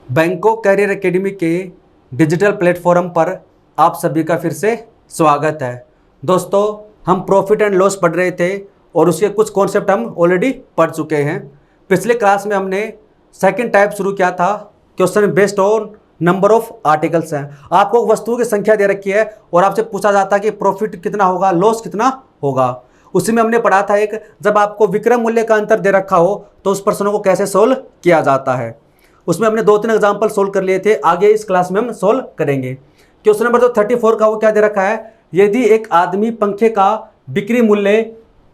बैंकों career academy के digital platform पर आप सभी का फिर से स्वागत है। दोस्तों, हम प्रॉफिट एंड लॉस पढ़ रहे थे और उसके कुछ कॉन्सेप्ट हम ऑलरेडी पढ़ चुके हैं। पिछले क्लास में हमने सेकंड टाइप शुरू किया था, question based on number of articles हैं। आपको वस्तुओं की संख्या दे रखी है और आपसे पूछा जाता है कि प्रॉफिट कितना होगा, लॉस कितना होगा। उसी में हमने पढ़ा था एक, जब आपको विक्रय मूल्य का अंतर दे रखा हो तो उस प्रश्नों को कैसे सोल्व किया जाता है। उसमें हमने 2-3 एग्जाम्पल सोल्व कर लिए थे, आगे इस क्लास में हम सोल्व करेंगे। क्वेश्चन नंबर 34 का वो क्या दे रखा है, यदि एक आदमी पंखे का बिक्री मूल्य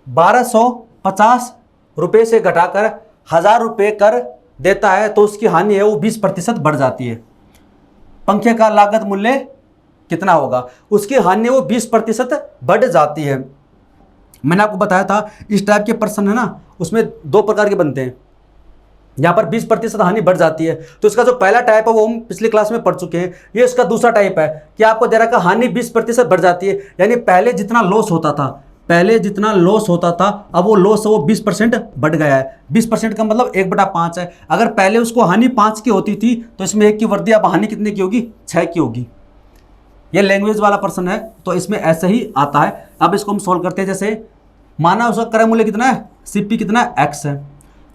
1250 रुपये से घटाकर 1000 रुपये कर देता है तो उसकी हानि है वो 20% बढ़ जाती है। पंखे का लागत मूल्य कितना होगा, उसकी हानि वो 20% बढ़ जाती है। मैंने आपको बताया था इस टाइप के प्रश्न है ना, उसमें 2 प्रकार के बनते हैं। यहाँ पर 20% हानि बढ़ जाती है, तो इसका जो पहला टाइप है वो हम पिछली क्लास में पढ़ चुके हैं। ये इसका दूसरा टाइप है कि आपको दे रखा हानि 20% बढ़ जाती है, यानी पहले जितना लॉस होता था, अब वो लॉस वो 20% बढ़ गया है। 20% का मतलब 1/5 है। अगर पहले उसको हानि 5 की होती थी तो इसमें 1 की वृद्धि, अब हानि कितने की होगी, 6 की होगी। ये लैंग्वेज वाला प्रश्न है तो इसमें ऐसे ही आता है। अब इसको हम सोल्व करते हैं। जैसे माना उसका क्रय मूल्य कितना है, सीपी कितना है, एक्स है।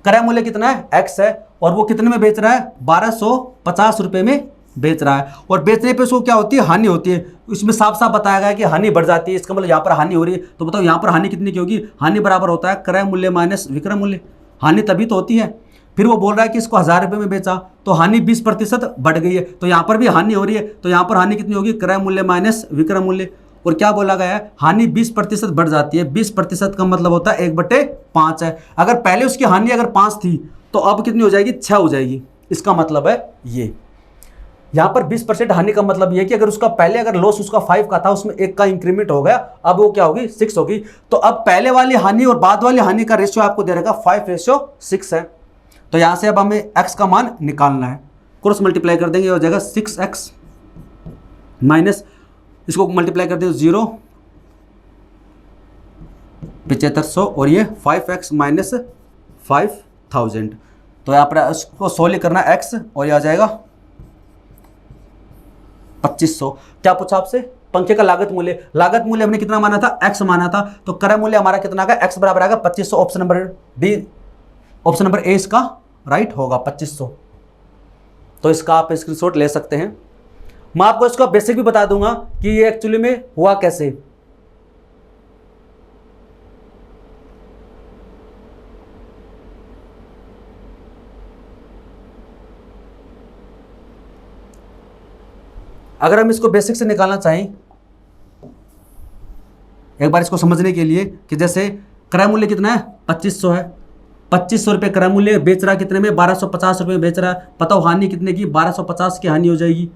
क्रय मूल्य कितना है, एक्स है, और वो कितने में बेच रहा है, 1250 रुपये में बेच रहा है। और बेचने पे उसको क्या होती है, हानि होती है। इसमें साफ साफ बताया गया है कि हानि बढ़ जाती है, इसका मतलब यहाँ पर हानि हो रही है। तो बताओ यहाँ पर हानि कितनी की होगी, हानि बराबर होता है क्रय मूल्य माइनस विक्रय मूल्य। हानि तभी तो होती है। फिर वो बोल रहा है कि इसको 1000 रुपये में बेचा तो हानि 20% बढ़ गई है, तो यहाँ पर भी हानि हो रही है। तो यहाँ पर हानि कितनी होगी, क्रय मूल्य माइनस विक्रय मूल्य। और क्या बोला गया है, हानि 20% बढ़ जाती है। 20% का मतलब होता है 1/5 है। अगर पहले उसकी हानि अगर 5 थी तो अब कितनी हो जाएगी, 6 हो जाएगी। इसका मतलब है ये, यहाँ पर 20% हानि का मतलब ये है कि अगर उसका पहले अगर लॉस उसका 5 का था, उसमें 1 का इंक्रीमेंट हो गया, अब वो क्या होगी, 6 होगी। तो अब पहले वाली हानि और बाद वाली हानि का रेशियो आपको दे रहेगा 5:6 है। तो यहाँ से अब हमें x का मान निकालना है, क्रॉस मल्टीप्लाई कर देंगे, हो जाएगा 6x माइनस, इसको मल्टीप्लाई कर देंगे 0 7500 और ये 5x माइनस 5000। तो यहाँ पर इसको सोल्व करना है x और ये आ जाएगा 2500। क्या पूछा आपसे, पंखे का लागत मूल्य हमने कितना माना था, x माना था। तो क्रय मूल्य हमारा कितना आएगा, x बराबर आएगा 2500। Option number D, option number A इसका राइट होगा 2500। तो इसका आप स्क्रीनशॉट ले सकते हैं। मैं आपको इसका बेसिक भी बता दूंगा कि ये एक्चुअली में हुआ कैसे। अगर हम इसको बेसिक से निकालना चाहें, एक बार इसको समझने के लिए, कि जैसे क्रय मूल्य कितना है, 2500 है। 2500 रुपये क्रय मूल्य, बेच रहा कितने में, 1250 रुपये में बेच रहा है। पता हो हानि कितने की, 1250 की हानि हो जाएगी।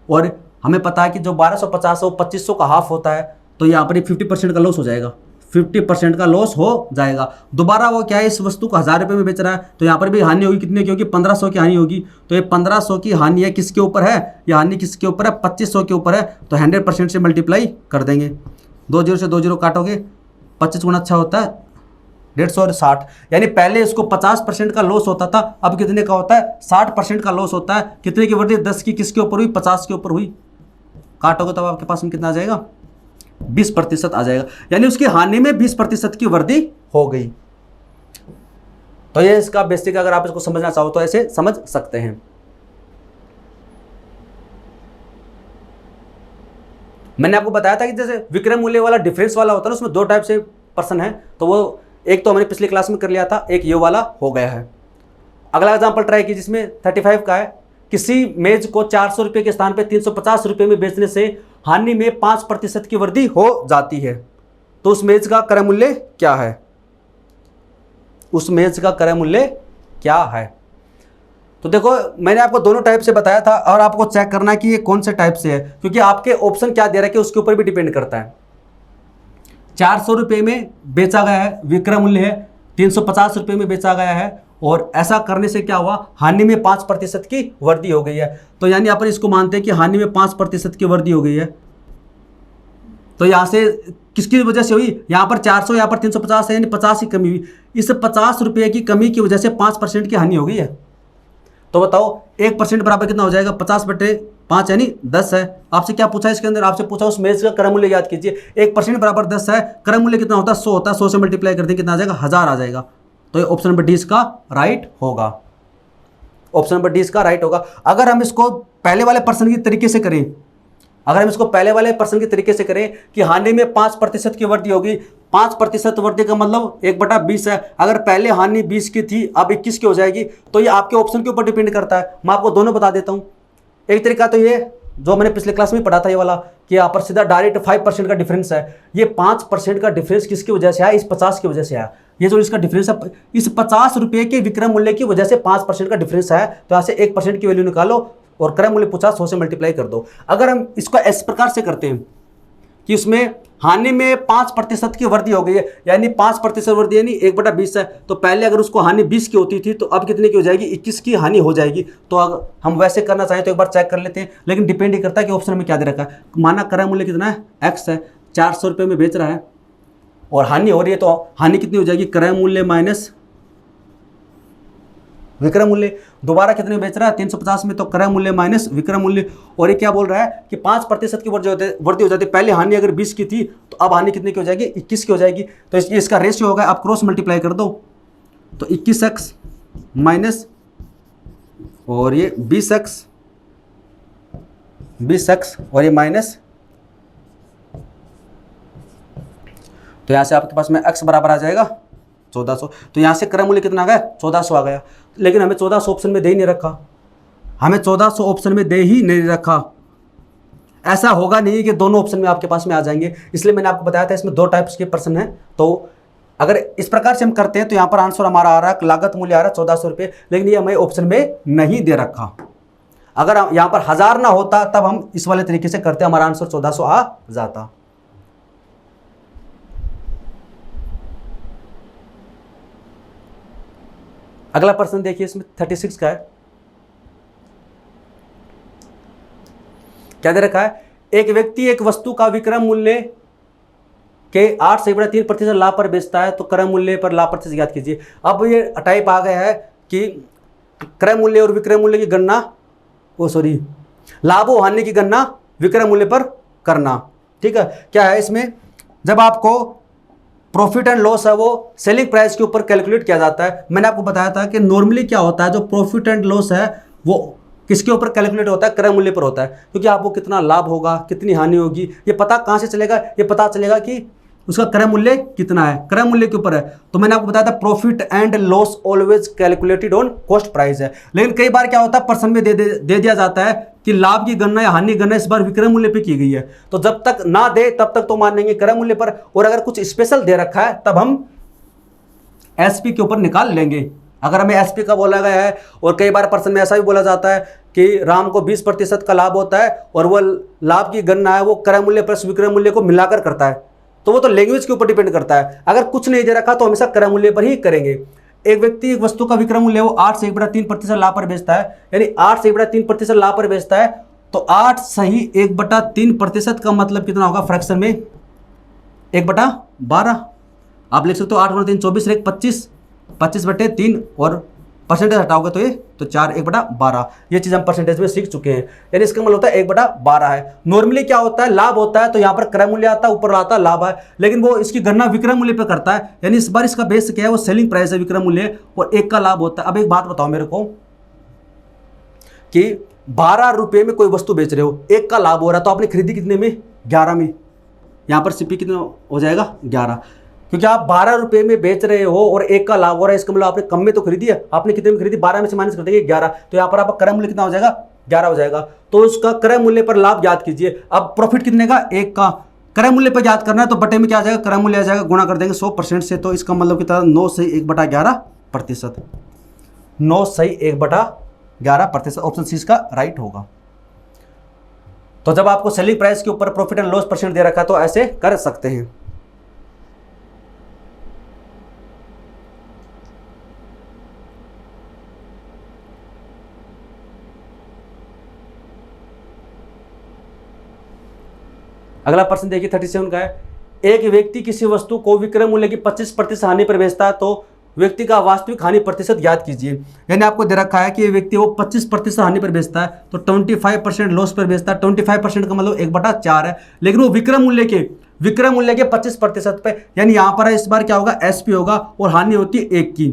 और हमें पता है कि जो 1250 है वो 2500 का हाफ होता है, तो यहाँ पर 50% का लॉस हो जाएगा। 50% का लॉस हो जाएगा। दोबारा वो क्या है, इस वस्तु को 1000 रुपये में बेच रहा है, तो यहाँ पर भी हानि होगी, कितने की होगी, 1500 की हानि होगी। तो ये 1500 की हानि है, किसके ऊपर है, ये हानि किसके ऊपर है, 2500 के ऊपर है। तो 100% से मल्टीप्लाई कर देंगे। 2 0 से 2 0 काटोगे, 25 गुना अच्छा होता है 150 और 60, यानी पहले इसको 50% का लॉस होता था, अब कितने का होता है, 60% का लॉस होता है। कितने की वृद्धि, 10 की किसके ऊपर हुई, 50 के ऊपर हुई। काटोगे तब आपके पास में कितना आ जाएगा, 20% आ जाएगा, यानी उसकी हानि में 20% की वृद्धि हो गई। तो ये इसका बेसिक, अगर आप इसको समझना चाहो तो ऐसे समझ सकते हैं। मैंने आपको बताया था कि जैसे विक्रय मूल्य वाला डिफरेंस वाला होता है ना, उसमें 2 टाइप से पर्सन है। तो वो एक तो हमने पिछली क्लास में कर लिया था, एक ये वाला हो गया है। अगला एग्जांपल ट्राई की, जिसमें 35 का है, किसी मेज को 400 रुपये के स्थान पे 350 रुपये में बेचने से हानि में 5% की वृद्धि हो जाती है, तो उस मेज का क्रय मूल्य क्या है, उस मेज का क्रय मूल्य क्या है। तो देखो, मैंने आपको दोनों टाइप से बताया था और आपको चेक करना है कि ये कौन से टाइप से है, क्योंकि आपके ऑप्शन क्या दे रहे हैं उसके ऊपर भी डिपेंड करता है। 400 रुपये में बेचा गया है, विक्रय मूल्य है 350 रुपये में बेचा गया है, और ऐसा करने से क्या हुआ, हानि में 5% की वृद्धि हो गई है। तो यानी यहाँ पर इसको मानते हैं कि हानि में 5% की वृद्धि हो गई है। तो यहाँ से किसकी वजह से हुई, यहाँ पर 400, यहाँ पर 350 है, यानी 50 की कमी हुई। इस 50 रुपये की कमी की वजह से 5% की हानि हो गई है। तो बताओ 1% बराबर कितना हो जाएगा, 50/5 यानी 10 है। आपसे क्या पूछा इसके अंदर, आपसे पूछा उस मेज का क्रय मूल्य याद कीजिए। 1% बराबर 10 है, क्रय मूल्य कितना होता है 100 होता है, 100 से मल्टीप्लाई करते हैं कितना आ जाएगा 1000 आ जाएगा। तो ये ऑप्शन नंबर डी इसका राइट होगा, ऑप्शन नंबर डी इसका राइट होगा। अगर हम इसको पहले वाले पर्सन की तरीके से करें, अगर हम इसको पहले वाले पर्सन के तरीके से करें कि हानि में 5% की वृद्धि होगी, 5% वृद्धि का मतलब 1/20 है। अगर पहले हानि 20 की थी अब 21 की हो जाएगी, तो ये आपके ऑप्शन के ऊपर डिपेंड करता है। मैं आपको दोनों बता देता हूं। एक तरीका तो ये जो मैंने पिछले क्लास में पढ़ा था, ये वाला कि यहाँ पर सीधा डायरेक्ट 5% का डिफरेंस है। ये 5% का डिफरेंस किसकी वजह से आया, इस 50 की वजह से आया। ये जो इसका डिफरेंस है, इस 50 रुपये के विक्रय मूल्य की वजह से 5% का डिफरेंस है। तो यहाँ से 1% की वैल्यू निकालो और क्रय मूल्य 50 100 से मल्टीप्लाई कर दो। अगर हम इसको इस प्रकार से करते हैं कि उसमें हानि में 5% की वृद्धि हो गई है, यानी 5% वृद्धि यानी 1/20 है, तो पहले अगर उसको हानि 20 की होती थी तो अब कितने की हो जाएगी, 21 की हानि हो जाएगी। तो अगर हम वैसे करना चाहें तो एक बार चेक कर लेते हैं, लेकिन डिपेंड ही करता है कि ऑप्शन में क्या दे रखा है। माना क्रय मूल्य कितना है, एक्स है, 400 रुपये में बेच रहा है और हानि हो रही है, तो हानि कितनी हो जाएगी, क्रय मूल्य माइनस विक्रय मूल्य। दोबारा कितने में बेच रहा है, 350 में, तो क्रय मूल्य माइनस विक्रय मूल्य। और ये क्या बोल रहा है कि 5% की वृद्धि हो जाती है। पहले हानि अगर 20 की थी तो अब हानि कितने की हो जाएगी, 21 की हो जाएगी। तो इसका रेशियो होगा, आप क्रॉस मल्टीप्लाई कर दो तो 21x माइनस और ये 20x और ये माइनस, तो यहां से आपके पास में x बराबर आ जाएगा 1400। तो यहां से क्रय मूल्य कितना आ गया, 1400 आ गया। लेकिन हमें 1400 ऑप्शन में दे ही नहीं रखा, हमें 1400 ऑप्शन में दे ही नहीं रखा। ऐसा होगा नहीं कि दोनों ऑप्शन में आपके पास में आ जाएंगे, इसलिए मैंने आपको बताया था इसमें 2 टाइप्स के पर्सन हैं। तो अगर इस प्रकार से हम करते हैं तो यहाँ पर आंसर हमारा आ रहा है, लागत मूल्य आ रहा है 1400 रुपये, लेकिन ये हमें ऑप्शन में नहीं दे रखा। अगर यहाँ पर 1000 ना होता तब हम इस वाले तरीके से करते, हमारा आंसर 1400 आ जाता। अगला प्रश्न देखिए, इसमें 36 का है। क्या दे रखा है, एक व्यक्ति एक वस्तु का विक्रय मूल्य के 8 से 3% लाभ पर बेचता है, तो क्रय मूल्य पर लाभ प्रतिशत ज्ञात कीजिए। अब ये टाइप आ गया है कि क्रय मूल्य और विक्रय मूल्य की गणना, लाभ और हानि की गणना विक्रय मूल्य पर करना। ठीक है, क्या है इसमें, जब आपको प्रॉफिट एंड लॉस है वो सेलिंग प्राइस के ऊपर कैलकुलेट किया जाता है। मैंने आपको बताया था कि नॉर्मली क्या होता है, जो प्रॉफिट एंड लॉस है वो किसके ऊपर कैलकुलेट होता है, क्रय मूल्य पर होता है। क्योंकि आपको कितना लाभ होगा, कितनी हानि होगी, ये पता कहाँ से चलेगा, ये पता चलेगा कि उसका क्रय मूल्य कितना है, क्रय मूल्य के ऊपर है। तो मैंने आपको बताया था profit and loss always calculated on cost price है। लेकिन कई बार क्या होता है, पर्सन में दे दिया जाता है कि लाभ की गणना या हानि की गणना इस बार विक्रय मूल्य पे की गई है। तो जब तक ना दे तब तक तो मान लेंगे क्रय मूल्य पर, और अगर कुछ स्पेशल दे रखा है तब हम एसपी के ऊपर निकाल लेंगे। अगर हमें एसपी का बोला गया है, और कई बार पर्सन में ऐसा भी बोला जाता है कि राम को 20% का लाभ होता है और वह लाभ की गणना है वो क्रय मूल्य प्लस विक्रय मूल्य को मिलाकर करता है, तो वो तो लैंग्वेज के ऊपर डिपेंड करता है। अगर कुछ नहीं दे रखा तो हमेशा क्रय मूल्य पर ही करेंगे। एक व्यक्ति एक वस्तु का विक्रय मूल्य वो 8 से 1/3% लाभ पर बेचता है, यानी 8 से 1/3% लाभ पर बेचता है, तो 8 सही 1/3% का मतलब कितना होगा, फ्रैक्शन में 1/12। आप लिख सकते हो 8 × 3 24 एक 25, 25/3 और परसेंटेज हटाओगे तो ये तो 4 1/12। ये चीज़ हम परसेंटेज में सीख चुके हैं, यानी इसका मतलब होता है 1/12 है। नॉर्मली क्या होता है, लाभ होता है तो यहाँ पर क्रय मूल्य आता है, ऊपर आता है लाभ है, लेकिन वो इसकी गणना विक्रय मूल्य पे करता है। यानी इस बार इसका बेस क्या है, वो सेलिंग प्राइस है विक्रय मूल्य, और 1 का लाभ होता है। अब एक बात बताओ मेरे को कि 12 रुपये में कोई वस्तु बेच रहे हो, 1 का लाभ हो रहा है, तो आपने खरीदी कितने में, 11 में। यहाँ पर सीपी कितना हो जाएगा, 11, क्योंकि आप 12 रुपये में बेच रहे हो और 1 का लाभ हो रहा है, इसका मतलब आपने कम में तो खरीदी है। आपने कितने में खरीदी, 12 में से माइनस कर देंगे 11, तो यहाँ पर आपका क्रय मूल्य कितना हो जाएगा, 11 हो जाएगा। तो उसका क्रय मूल्य पर लाभ याद कीजिए। अब प्रॉफिट कितने का, 1 का, क्रय मूल्य पर याद करना है तो बटे में क्या आ जाएगा, क्रय मूल्य आ जाएगा, गुणा कर देंगे 100% से, तो इसका मतलब कितना, 9 सही 1/11%। 9 सही 1/11%, ऑप्शन सी इसका राइट होगा। तो जब आपको सेलिंग प्राइस के ऊपर प्रॉफिट एंड लॉस परसेंट दे रखा है तो ऐसे कर सकते हैं। अगला प्रश्न देखिए 37 का है, एक व्यक्ति किसी वस्तु को विक्रय मूल्य की 25% हानि पर बेचता है, तो व्यक्ति का वास्तविक हानि प्रतिशत ज्ञात कीजिए। यानी आपको दे रखा है कि ये व्यक्ति वो 25% हानि पर बेचता है, तो 25% लॉस पर बेचता है। 25% का मतलब 1/4 है, लेकिन वो विक्रय मूल्य के 25% पे, यानी यहाँ पर इस बार क्या होगा, एसपी होगा और हानि होती है 1 की।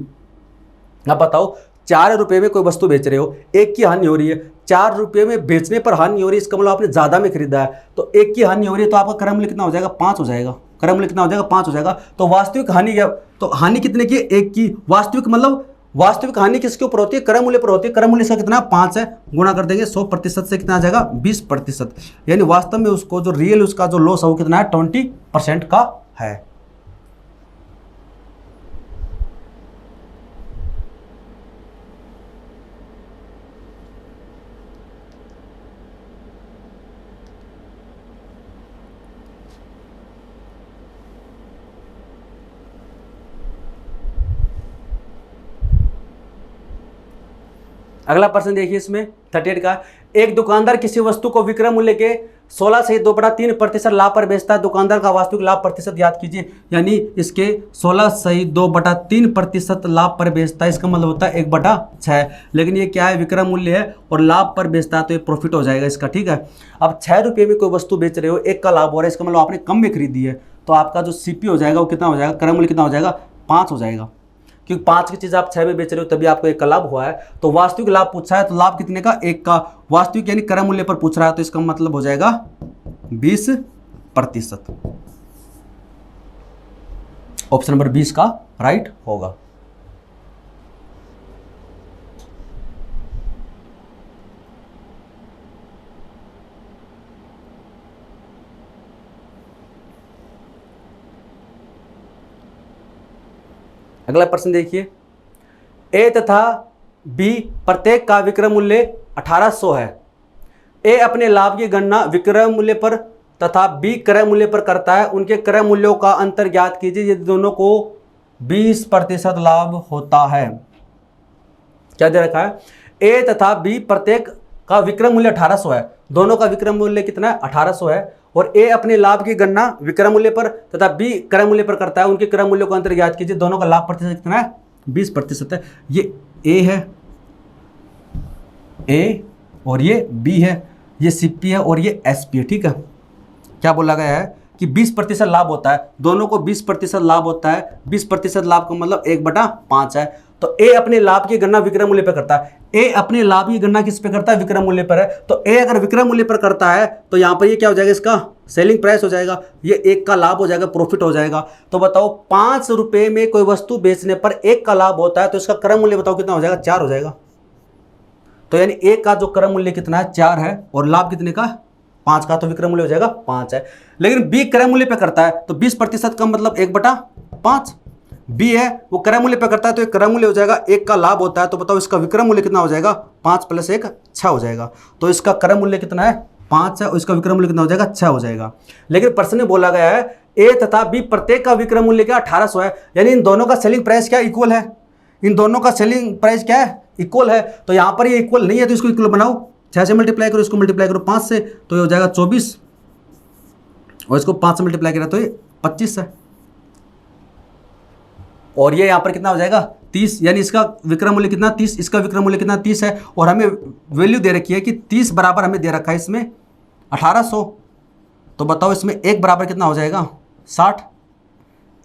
अब बताओ 4 रुपये में कोई वस्तु बेच रहे हो, 1 की हानि हो रही है। 4 रुपये में बेचने पर हानि हो रही है, इसका मतलब आपने ज़्यादा में खरीदा है, तो 1 की हानि हो रही है, तो आपका क्रय मूल्य कितना हो जाएगा, 5 हो जाएगा। क्रय मूल्य कितना हो जाएगा, 5 हो जाएगा। तो वास्तविक हानि क्या, तो हानि कितने की, 1 की। वास्तविक मतलब वास्तविक हानि किसके ऊपर होती है, क्रय मूल्य पर होती है। क्रय मूल्य इसका कितना, 5 है, गुणा कर देंगे 100% से कितना आ जाएगा, 20%। यानी वास्तव में उसको जो रियल उसका जो लॉस है वो कितना है, 20% का है। अगला प्रश्न देखिए इसमें 38 का, एक दुकानदार किसी वस्तु को विक्रय मूल्य के 16 से 2/3% लाभ पर बेचता है, दुकानदार का वास्तविक लाभ प्रतिशत याद कीजिए। यानी इसके 16 से 2/3% लाभ पर बेचता है, इसका मतलब होता है 1/6। लेकिन ये क्या है, विक्रय मूल्य है और लाभ पर बेचता है, तो ये प्रॉफिट हो जाएगा इसका। ठीक है, अब 6 रुपये में कोई वस्तु बेच रहे हो, 1 का लाभ हो रहा है, इसका मतलब आपने कम में खरीदी है, तो आपका जो सीपी हो जाएगा वो कितना हो जाएगा, क्रय मूल्य कितना हो जाएगा, 5 हो जाएगा। क्योंकि 5 की चीज़ आप 6 में बेच रहे हो, तभी आपको 1 का लाभ हुआ है। तो वास्तविक लाभ पूछा है, तो लाभ कितने का, 1 का। वास्तविक यानी क्रय मूल्य पर पूछ रहा है, तो इसका मतलब हो जाएगा 20%। ऑप्शन नंबर 20 का राइट होगा। अगला प्रश्न देखिए, ए तथा बी प्रत्येक का विक्रय मूल्य 1800 है। ए अपने लाभ की गणना विक्रय मूल्य पर तथा बी क्रय मूल्य पर करता है, उनके क्रय मूल्यों का अंतर ज्ञात कीजिए यदि दोनों को 20% लाभ होता है। क्या दे रखा है, ए तथा बी प्रत्येक का विक्रय मूल्य 1800 है, दोनों का विक्रय मूल्य कितना है, 1800 है, और ए अपने लाभ की गणना विक्रय मूल्य पर तथा बी क्रय मूल्य पर करता है, उनके क्रय मूल्यों का अंतर ज्ञात कीजिए, दोनों का लाभ प्रतिशत कितना है, 20% है। ये ए है, ए और ये बी है, ये सीपी है और ये एसपी है। ठीक है, क्या बोला गया है कि 20% लाभ होता है, दोनों को 20% लाभ होता है। 20% लाभ का मतलब 1/5 है। तो ए अपने लाभ की गणना विक्रय मूल्य पर करता है। ए अपने लाभ की गणना किस पे करता है, विक्रय मूल्य पर है। तो ए अगर विक्रय मूल्य पर करता है तो यहाँ पर ये क्या हो जाएगा, इसका सेलिंग प्राइस हो जाएगा, ये 1 का लाभ हो जाएगा, प्रॉफिट हो जाएगा। तो बताओ 5 रुपये में कोई वस्तु बेचने पर 1 का लाभ होता है, तो इसका क्रय मूल्य बताओ कितना हो जाएगा, 4 हो जाएगा। तो यानी 1 का जो क्रय मूल्य कितना है, 4 है, और लाभ कितने का, 5 का, तो विक्रय मूल्य हो जाएगा 5 है। लेकिन बी क्रय मूल्य पे करता है, तो 20% का मतलब 1/5। बी है वो क्रय मूल्य पे करता है, तो एक क्रय मूल्य हो जाएगा, 1 का लाभ होता है, तो बताओ इसका विक्रय मूल्य कितना हो जाएगा, 5 + 1 6 हो जाएगा। तो इसका क्रय मूल्य कितना है, 5 है, और इसका विक्रय मूल्य कितना हो जाएगा, 6 हो जाएगा। लेकिन प्रश्न में बोला गया है ए तथा बी प्रत्येक का विक्रय मूल्य क्या 1800 है, यानी इन दोनों का सेलिंग प्राइस क्या इक्वल है, इन दोनों का सेलिंग प्राइस क्या है, इक्वल है। तो यहाँ पर ये इक्वल नहीं है, तो इसको इक्वल बनाओ, 6 से मल्टीप्लाई करो, इसको मल्टीप्लाई करो 5 से, तो ये हो जाएगा 24, और इसको 5 से मल्टीप्लाई करा तो ये 25 है, और ये यहाँ पर कितना हो जाएगा 30, यानी इसका विक्रय मूल्य कितना 30, इसका विक्रय मूल्य कितना 30 है, और हमें वैल्यू दे रखी है कि 30 बराबर हमें दे रखा है इसमें 1800। तो बताओ इसमें 1 बराबर कितना हो जाएगा, 60।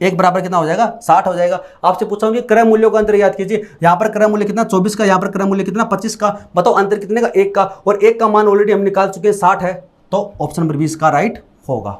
1 बराबर कितना हो जाएगा, 60 हो जाएगा। आपसे पूछा हूँ कि क्रय मूल्यों का अंतर याद कीजिए, यहाँ पर क्रय मूल्य कितना 24 का, यहाँ पर क्रय मूल्य कितना 25 का। बताओ अंतर कितने का, 1 का, और 1 का मान ऑलरेडी हम निकाल चुके हैं 60 है, तो ऑप्शन नंबर 20 का राइट होगा।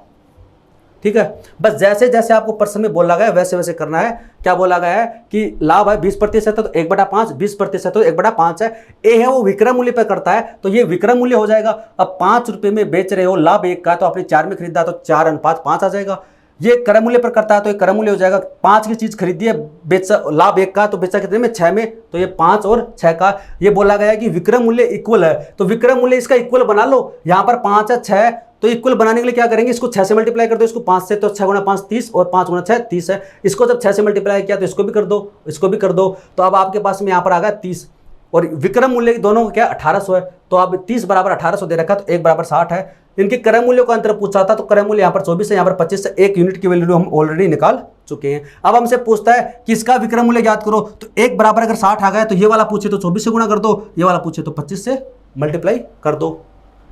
ठीक है, बस जैसे जैसे आपको प्रश्न में बोला गया वैसे वैसे करना है। क्या बोला गया है कि लाभ है 20% तो 1/5, 20% तो 1/5 है। ए है वो विक्रय मूल्य पर करता है, तो ये विक्रय मूल्य हो जाएगा। अब 5 रुपये में बेच रहे हो, लाभ 1 का, तो आपने 4 में खरीदा तो 4:5 आ जाएगा। ये क्रय मूल्य पर करता है, तो ये क्रय मूल्य हो जाएगा, 5 की चीज खरीदी है, बेचा लाभ 1 का, तो बेचा कितने में, 6 में, तो ये 5 और 6 का। ये बोला गया है कि विक्रय मूल्य इक्वल है, तो विक्रय मूल्य इसका इक्वल बना लो। यहाँ पर 5 है, 6, तो इक्वल बनाने के लिए क्या करेंगे, इसको 6 से मल्टीप्लाई कर दो, इसको 5 से, तो 6 × 5 30, और 5 × 6 30 है। इसको जब 6 से मल्टीप्लाई किया तो इसको भी कर दो, इसको भी कर दो, तो अब आपके पास में यहाँ पर आ गया 30, और विक्रय मूल्य दोनों का क्या 1800 है। तो अब 30 बराबर 1800 दे रखा है, तो 1 बराबर 60 है। इनके क्रय मूल्यों का अंतर पूछा था, तो क्रय मूल्य यहाँ पर 24 है, यहाँ पर 25 है, 1 यूनिट की वैल्यू हम ऑलरेडी निकाल चुके हैं। अब हमसे पूछता है कि इसका विक्रय मूल्य ज्ञात करो, तो 1 बराबर अगर 60 आ गया तो ये वाला पूछे तो 24 से गुणा कर दो, ये वाला पूछे तो 25 से मल्टीप्लाई कर दो।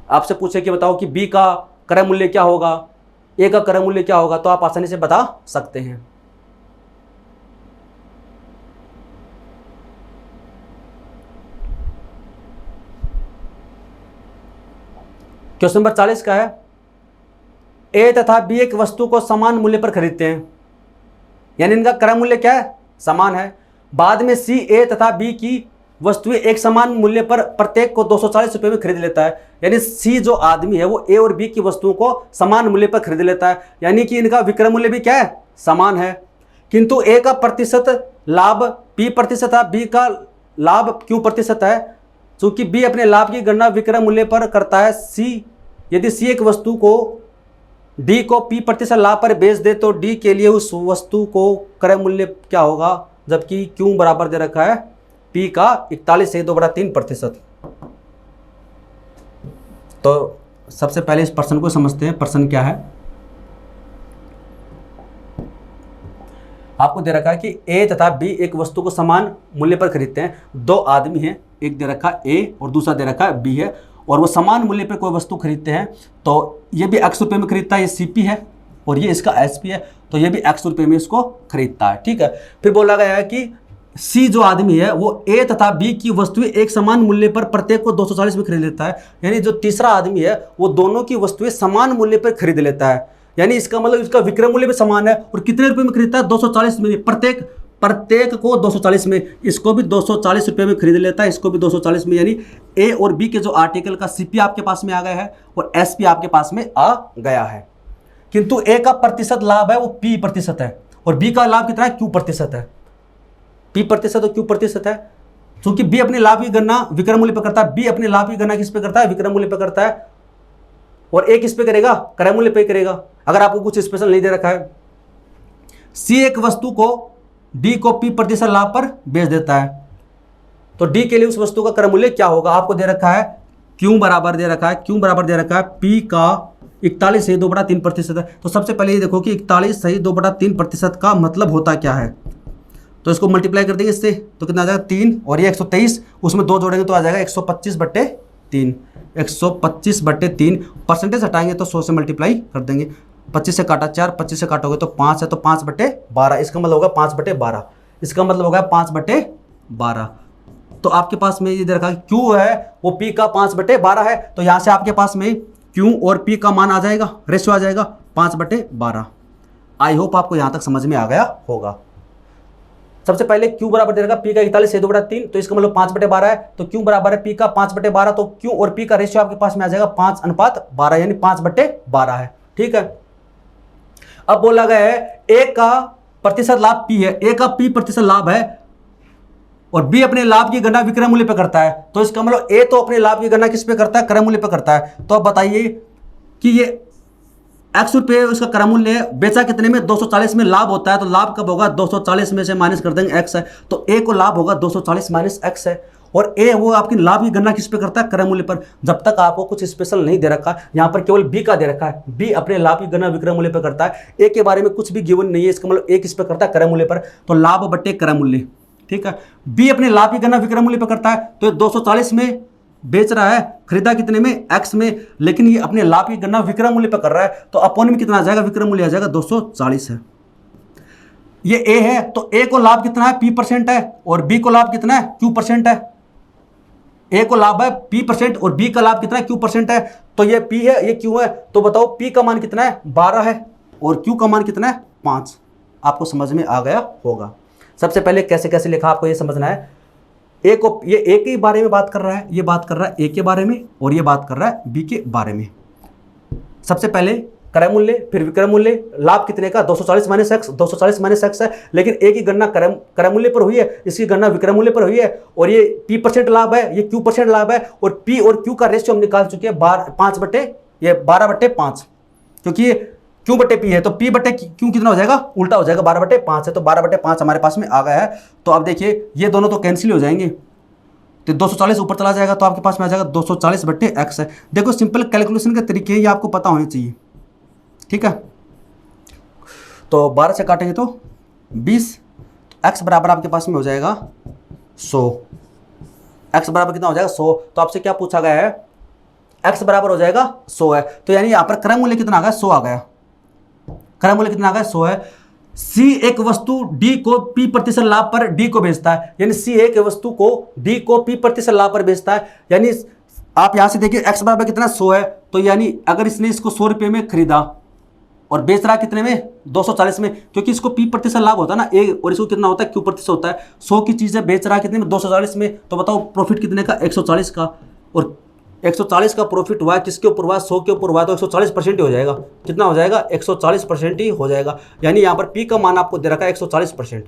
आपसे पूछे कि बताओ कि बी का क्रय मूल्य क्या होगा, ए का क्रय मूल्य क्या होगा, तो आप आसानी से बता सकते हैं। क्वेश्चन नंबर 40 का है, ए तथा बी एक वस्तु को समान मूल्य पर खरीदते हैं, यानी इनका क्रय मूल्य क्या है, समान है। बाद में सी ए तथा बी की वस्तुएं एक समान मूल्य पर प्रत्येक को 240 रुपये में खरीद लेता है, यानी सी जो आदमी है वो ए और बी की वस्तुओं को समान मूल्य पर खरीद लेता है, यानी कि इनका विक्रय मूल्य भी क्या है, समान है। किंतु ए का प्रतिशत लाभ पी प्रतिशत है, बी का लाभ क्यू प्रतिशत है। चूंकि बी अपने लाभ की गणना विक्रय मूल्य पर करता है, सी यदि सी एक वस्तु को डी को पी प्रतिशत लाभ पर बेच दे तो डी के लिए उस वस्तु को क्रय मूल्य क्या होगा, जबकि क्यू बराबर दे रखा है पी का 41 से 2/3%। तो सबसे पहले इस प्रश्न को समझते हैं। प्रश्न क्या है, आपको दे रखा है कि ए तथा बी एक वस्तु को समान मूल्य पर खरीदते हैं। दो आदमी हैं, एक दे रखा है ए और दूसरा दे रखा है बी है, और वो समान मूल्य पर कोई वस्तु खरीदते हैं। तो ये भी x रुपये में खरीदता है, ये सीपी है और ये इसका एसपी है, तो ये भी x रुपये में इसको खरीदता है। ठीक है, फिर बोला गया है कि सी जो आदमी है वो ए तथा बी की वस्तुएं एक समान मूल्य पर प्रत्येक को 240 में खरीद लेता है, यानी जो तीसरा आदमी है वो दोनों की वस्तुएं समान मूल्य पर खरीद लेता है, यानी इसका मतलब इसका विक्रय मूल्य भी समान है। और कितने रुपए में खरीदता है, 240 में, प्रत्येक को 240 में, इसको भी 240 रुपये में खरीद लेता है, इसको भी 240 में, यानी ए और बी के जो आर्टिकल का सीपी आपके पास में आ गया है और एसपी आपके पास में आ गया है। किंतु ए का प्रतिशत लाभ है वो पी प्रतिशत है और बी का लाभ कितना है, क्यू प्रतिशत है। पी प्रतिशत और क्यू प्रतिशत है। क्योंकि बी अपने लाभ की गणना विक्रय मूल्य पर करता है, बी अपने लाभ की गणना किस पे करता है, विक्रय मूल्य पर करता है, और ए किस पे करेगा, क्रय मूल्य पे करेगा। अगर आपको कुछ स्पेशल नहीं दे रखा है, सी एक वस्तु को डी को पी प्रतिशत लाभ पर बेच देता है, तो डी के लिए उस वस्तु का क्रय मूल्य क्या होगा। आपको दे रखा है क्यू बराबर दे रखा है, क्यू बराबर दे रखा है पी का 41 सही 2/3% है। तो सबसे पहले ये देखो कि 41 सही 2/3% का मतलब होता क्या है, तो इसको मल्टीप्लाई कर देंगे इससे, तो कितना आ जाएगा 3, और ये 123, उसमें 2 जोड़ेंगे तो आ जाएगा 125/3, 125/3। परसेंटेज हटाएंगे तो 100 से मल्टीप्लाई कर देंगे, 25 से काटा 4, 25 से काटोगे तो 5 है, तो 5/12, इसका मतलब होगा 5/12, इसका मतलब होगा 5/12। तो आपके पास में ये दे रखा है क्यू है वो पी का 5/12 है, तो यहाँ से आपके पास में क्यू और पी का मान आ जाएगा, रेशियो आ जाएगा 5/12। आई होप आपको यहाँ तक समझ में आ गया होगा। सबसे पहले क्यू बराबर दे रखा पी का 41 से 2/3, तो इसका मतलब 5/12 है, तो क्यू बराबर है पी का 5/12, तो क्यू और पी का रेशियो आपके पास में आ जाएगा 5:12, यानी 5/12 है। ठीक है, अब बोला गया है ए का प्रतिशत लाभ पी है, ए का पी प्रतिशत लाभ है और बी अपने लाभ की गणना विक्रय मूल्य पे करता है, तो इसका मतलब ए तो अपने लाभ की गणना किस पे करता है, क्रय मूल्य पे करता है। तो अब बताइए कि ये x रुपये उसका क्रय मूल्य है, बेचा कितने में, 240 में लाभ होता है, तो लाभ कब होगा, 240 में से माइनस कर देंगे x है, तो ए को लाभ होगा 240 माइनस x है, और ए वो आपकी लाभ की गणना किस पे करता है, क्रय मूल्य पर। जब तक आपको कुछ स्पेशल नहीं दे रखा, यहाँ पर केवल बी का दे रखा है, बी अपने लाभ की गणना विक्रय मूल्य पर करता है, ए के बारे में कुछ भी गिवन नहीं है, इसका मतलब ए किस पे करता है, क्रय मूल्य पर, तो लाभ बटे क्रय मूल्य। ठीक है, बी अपने लाभ की गणना विक्रय मूल्य पर करता है, तो 240 में बेच रहा है, खरीदा कितने में, x में, लेकिन ये अपने लाभ की गणना विक्रय मूल्य पर कर रहा है, तो अपॉन में कितना आ जाएगा, विक्रय मूल्य आ जाएगा 240 है। ये a है, तो a को लाभ कितना है, p% है, और b को लाभ कितना है, q% है। a को लाभ है p% और b का लाभ कितना है, q% है, तो ये p है, ये q है, तो बताओ p का मान कितना है, 12 है, और q का मान कितना है, 5। आपको समझ में आ गया होगा। सबसे पहले कैसे कैसे लिखा आपको ये समझना है। ए को, ये ए के बारे में बात कर रहा है, ये बात कर रहा है ए के बारे में, और ये बात कर रहा है बी के बारे में। सबसे पहले क्रय मूल्य, फिर विक्रय मूल्य, लाभ कितने का, 240 माइनस एक्स, 240 माइनस एक्स है, लेकिन ए की गणना क्रय मूल्य पर हुई है, इसकी गणना विक्रय मूल्य पर हुई है, और ये p% लाभ है, ये q% लाभ है, और p और q का रेशियो हम निकाल चुके हैं 12/5, क्योंकि ये q/p है, तो p/q कितना हो जाएगा, उल्टा हो जाएगा, 12/5 है, तो 12/5 हमारे पास में आ गया है। तो अब देखिए ये दोनों तो कैंसिल हो जाएंगे, तो 240 ऊपर चला जाएगा तो आपके पास में आ जाएगा 240 बट्टे एक्स है। देखो सिंपल कैलकुलेशन के तरीके ये आपको पता होने चाहिए, ठीक है। तो 12 से काटेंगे तो 20, एक्स बराबर आपके पास में हो जाएगा 100। एक्स बराबर कितना हो जाएगा 100। तो आपसे क्या पूछा गया है, एक्स बराबर हो जाएगा 100 है। तो यानी यहाँ पर क्रय मूल्य कितना आ गया, 100 आ गया। क्रय मूल्य कितना आ गया, 100 है। सी एक वस्तु डी को पी प्रतिशत लाभ पर डी को बेचता है, यानी सी एक वस्तु को डी को पी प्रतिशत लाभ पर बेचता है। यानी आप यहां से देखिए एक्स बराबर कितना 100 है, तो यानी अगर इसने इसको 100 रुपये में खरीदा और बेच रहा कितने में, 240 में, क्योंकि इसको पी प्रतिशत लाभ होता है ना ए, और इसको कितना होता है क्यू प्रतिशत होता है। 100 की चीज़ें बेच रहा कितने में, 240 में। तो बताओ प्रॉफिट कितने का, 140 का। और 140 का प्रॉफिट हुआ है, किसके ऊपर हुआ, 100 के ऊपर हुआ है, तो 140% ही हो जाएगा। कितना हो जाएगा, 140% ही हो जाएगा। यानी यहाँ पर पी का मान आपको दे रखा है 140%।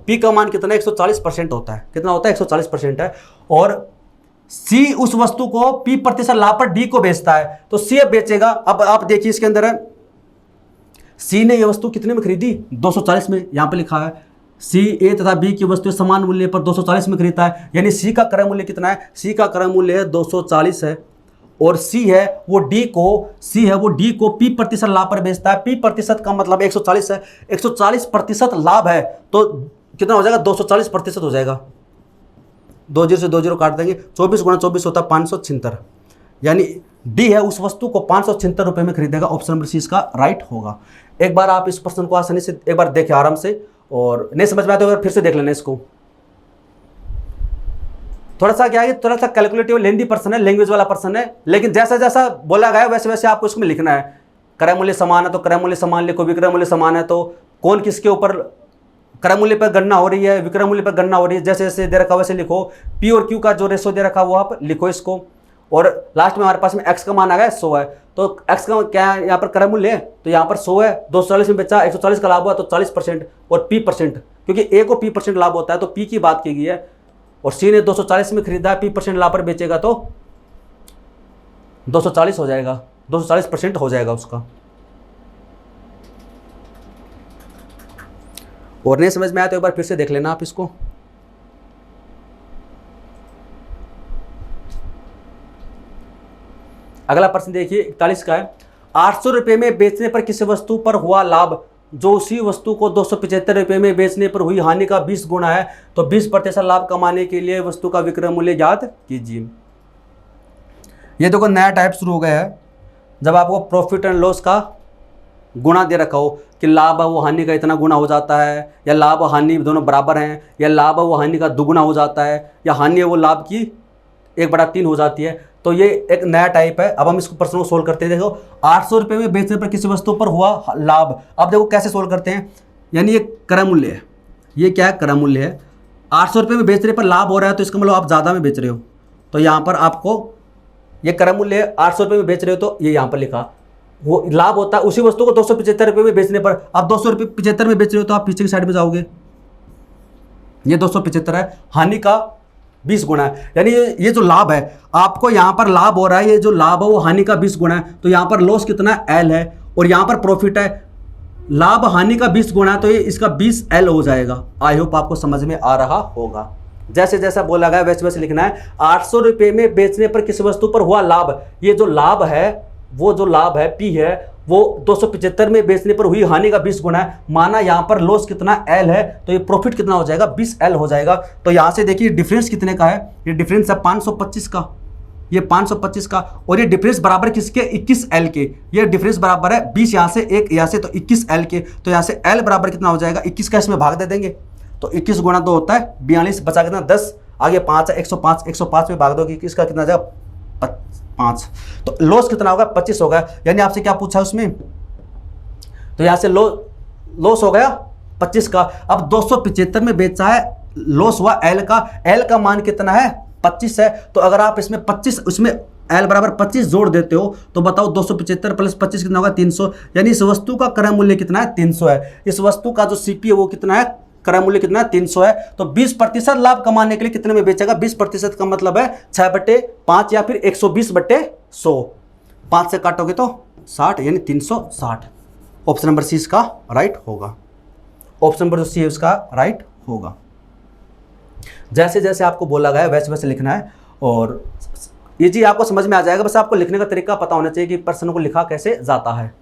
पी का मान कितना है, 140% होता है। कितना होता है, 140% है। और सी उस वस्तु को पी प्रतिशत लाभ पर डी को बेचता है, तो सी बेचेगा। अब आप देखिए इसके अंदर है, सी ने यह वस्तु कितने में खरीदी, 240 में। यहाँ पे लिखा है सी ए तथा बी की वस्तु समान मूल्य पर 240 में खरीदता है, यानी सी का क्रय मूल्य कितना है, सी का क्रय मूल्य है 240 है। और सी है वो डी को पी प्रतिशत लाभ पर बेचता है। पी प्रतिशत का मतलब 140 है, 140% लाभ है, तो कितना हो जाएगा, 240% हो जाएगा। 20 से 20 काट देंगे, 24 गुणा 24 होता है 576। यानी डी है उस वस्तु को 576 रुपये में खरीदेगा। ऑप्शन नंबर सी इसका राइट होगा। एक बार आप इस प्रश्न को आसानी से एक बार देखें आराम से, और नहीं समझ में आते तो फिर से देख लेना इसको। थोड़ा सा क्या है, थोड़ा सा कैलकुलेटिव लेंदी पर्सन है, लैंग्वेज वाला पर्सन है, लेकिन जैसा जैसा बोला गया वैसे वैसे आपको इसमें लिखना है। क्रय मूल्य समान है तो क्रय मूल्य समान लिखो, विक्रय मूल्य समान है तो कौन किसके ऊपर क्रय मूल्य पर गणना हो रही है, विक्रय मूल्य पर गणना हो रही है, जैसे जैसे दे रखा वैसे लिखो। पी और क्यू का जो रेशो दे रखा वो आप लिखो इसको। और लास्ट में हमारे पास में एक्स का मान आ गया 100 है, तो एक्स का क्या है यहाँ पर क्रय मूल्य है, तो यहाँ पर 100 है, 240 में बेचा, 140 का लाभ हुआ तो 40% और पी %, क्योंकि ए को पी % लाभ होता है तो पी की बात की गई है। और सी ने 240 में खरीदा है, पी % लाभ पर बेचेगा तो 240 हो जाएगा, 240% हो जाएगा उसका। और नहीं समझ में आया तो एक बार फिर से देख लेना आप इसको। अगला प्रश्न देखिए 41 का है, 800 रुपये में बेचने पर किसी वस्तु पर हुआ लाभ जो उसी वस्तु को 275 रुपये में बेचने पर हुई हानि का 20 गुना है, तो 20% लाभ कमाने के लिए वस्तु का विक्रय मूल्य ज्ञात कीजिए। ये देखो नया टाइप शुरू हो गया है, जब आपको प्रॉफिट एंड लॉस का गुणा दे रखा हो कि लाभ है वो हानि का इतना गुना हो जाता है, या लाभ हानि दोनों बराबर हैं, या लाभ है वो हानि का दुगुना हो जाता है, या हानि है वो लाभ की 1/3 हो जाती है। तो ये एक नया टाइप है। अब हम इसको प्रश्न को सोल्व करते हैं। देखो 800 रुपये में बेचने पर किसी वस्तु पर हुआ लाभ। अब देखो कैसे सोल्व करते हैं, यानी ये क्रय मूल्य है, ये क्या है, क्रय मूल्य है। 800 रुपये में बेचने पर लाभ हो रहा है तो इसका मतलब आप ज़्यादा में बेच रहे हो, तो यहाँ पर आपको ये क्रय मूल्य है, 800 रुपये में बेच रहे हो तो ये यहाँ पर लिखा। वो लाभ होता है उसी वस्तु को 275 रुपये में बेचने पर। आप 275 में बेच रहे हो तो आप पीछे की साइड में जाओगे, ये 275 है, हानि का 20 गुना है। यानी ये जो लाभ है आपको यहाँ पर लाभ हो रहा है, ये जो लाभ है वो हानि का 20 गुना है, तो यहाँ पर लॉस कितना एल है, और यहाँ पर प्रॉफिट है, लाभ हानि का 20 गुना है, तो ये इसका 20 एल हो जाएगा। आई होप आपको समझ में आ रहा होगा। जैसे जैसा बोला गया वैसे वैसे लिखना है। 800 रुपये में बेचने पर किसी वस्तु पर हुआ लाभ, ये जो लाभ है वो जो लाभ है पी है वो 275 में बेचने पर हुई हानि का 20 गुना है। माना यहाँ पर लॉस कितना एल है, तो ये प्रॉफिट कितना हो जाएगा, 20 एल हो जाएगा। तो यहाँ से देखिए डिफरेंस कितने का है, ये डिफरेंस है 525 का, ये 525 का, और ये डिफरेंस बराबर किसके, 21 एल के। ये डिफरेंस बराबर है 20 यहाँ से, एक यहाँ से, तो 21 एल के। तो यहाँ से एल बराबर कितना हो जाएगा, 21 का इसमें भाग दे देंगे, तो 21 गुणा 2 होता है 42, बचा कितना 10, आगे 5 है, 105, 105 में भाग दो, 21 का कितना जाएगा 5, तो लॉस कितना होगा 25 होगा। यानी आपसे क्या पूछा उसमें, तो यहां से लॉस हो गया 25 का। अब 275 में बेचा है, लॉस हुआ एल का मान कितना है 25 है। तो अगर आप इसमें 25 उसमें एल बराबर 25 जोड़ देते हो तो बताओ 275 प्लस 25 कितना होगा 300। यानी इस वस्तु का क्रय मूल्य कितना है 300 है। इस वस्तु का जो सीपी है वो कितना है, क्रय मूल्य कितना है 300 है। तो 20% लाभ कमाने के लिए कितने में बेचेगा, 20% का मतलब है 6/5 या फिर 120/100। 5 से काटोगे तो 60, यानी 360। ऑप्शन नंबर सी इसका राइट होगा। ऑप्शन नंबर सी इसका राइट होगा। जैसे जैसे आपको बोला गया है वैसे वैसे लिखना है, और ये चीज़ आपको समझ में आ जाएगा। बस आपको लिखने का तरीका पता होना चाहिए कि प्रश्न को लिखा कैसे जाता है।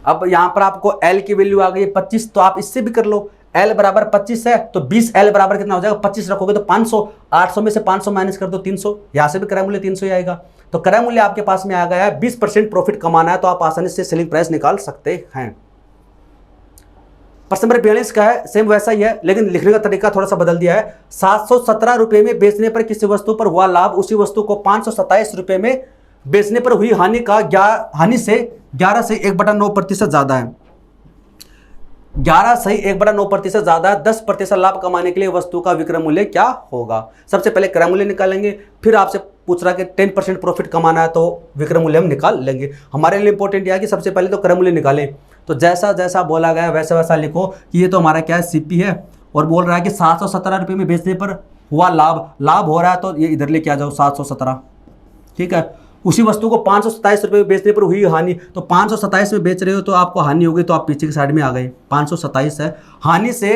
अब यहां पर आपको L की वैल्यू आ गई है 25, तो आप इससे भी कर लो। L बराबर 25 है तो 20 L बराबर कितना हो जाएगा, 25 रखोगे तो 500, 800 में से 500 माइनस कर दो 300, यहां से भी क्रय मूल्य 300 ही आएगा। तो क्रय मूल्य आपके पास में आ गया है, 20% प्रॉफिट कमाना है तो आप आसानी से सेलिंग प्राइस निकाल सकते हैं। प्रश्न नंबर 42 का है, सेम वैसा ही है लेकिन लिखने का तरीका थोड़ा सा बदल दिया है। 717 रुपए में बेचने पर किसी वस्तु पर हुआ लाभ उसी वस्तु को 527 रुपए में बेचने पर हुई हानि से 11 से 1/9% ज्यादा है। 11 से 1/9% ज्यादा है। 10% लाभ कमाने के लिए वस्तु का विक्रय मूल्य क्या होगा। सबसे पहले क्रय मूल्य निकालेंगे, फिर आपसे पूछ रहा है कि 10% प्रॉफिट कमाना है तो विक्रय मूल्य हम निकाल लेंगे। हमारे लिए इंपॉर्टेंट यह है कि सबसे पहले तो क्रय मूल्य निकालें। तो जैसा जैसा बोला गया वैसा वैसा लिखो कि ये तो हमारा क्या है, सीपी है, और बोल रहा है कि 717 रुपये में बेचने पर हुआ लाभ हो रहा है तो ये इधर लेके आ जाओ 717, ठीक है। उसी वस्तु को 527 रुपये में बेचने पर हुई हानि, तो 527 में बेच रहे हो तो आपको हानि हो गई, तो आप पीछे की साइड में आ गए। 527 है, हानि से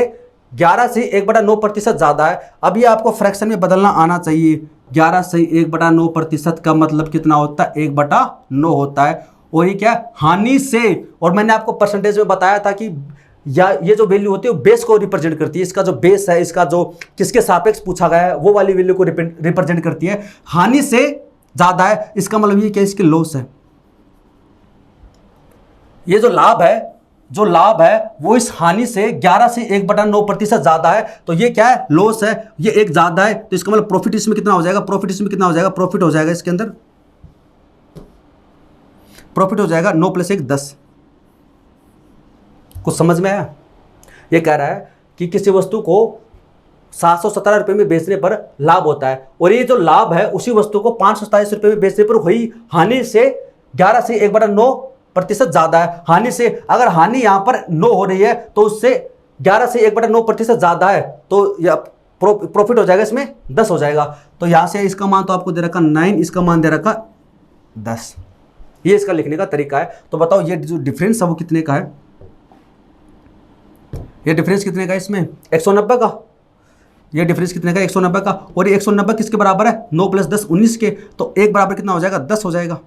11 से 1/9% ज़्यादा है। अब ये आपको फ्रैक्शन में बदलना आना चाहिए। 11 से 1/9% का मतलब कितना होता है, 1/9 होता है। और ये क्या, हानि से, और मैंने आपको परसेंटेज में बताया था कि या ये जो वैल्यू होती है वो बेस को रिप्रेजेंट करती है। इसका जो बेस है, इसका जो किसके सापेक्ष पूछा गया है वो वाली वैल्यू को रिप्रेजेंट करती है। हानि से ज्यादा है इसका मतलब ये क्या, इसके लॉस है। ये जो लाभ है वो इस हानि से 11 से 1/9% ज्यादा है, तो ये क्या है, लॉस है। ये एक ज्यादा है तो इसका मतलब प्रॉफिट इसमें कितना हो जाएगा, प्रॉफिट हो जाएगा इसके अंदर, प्रॉफिट हो जाएगा 9 + 1 10। कुछ समझ में आया। ये कह रहा है कि किसी वस्तु को 717 रुपये में बेचने पर लाभ होता है, और ये जो लाभ है उसी वस्तु को 527 रुपये में बेचने पर हुई हानि से 11 से 1/9% ज्यादा है। हानि से, अगर हानि यहां पर 9 हो रही है तो उससे 11 से 1/9% ज्यादा है, तो यह प्रॉफिट हो जाएगा इसमें 10 हो जाएगा। तो यहां से इसका मान तो आपको दे रखा 9, इसका मान दे रखा 10। ये इसका लिखने का तरीका है। तो बताओ ये जो डिफरेंस है वो कितने का है, ये डिफरेंस कितने का है इसमें, 190 का। ये डिफरेंस कितने का, 190 का। और ये 190 किसके बराबर है, 9 + 10 19 के। तो 1 बराबर कितना हो जाएगा, 10 हो जाएगा।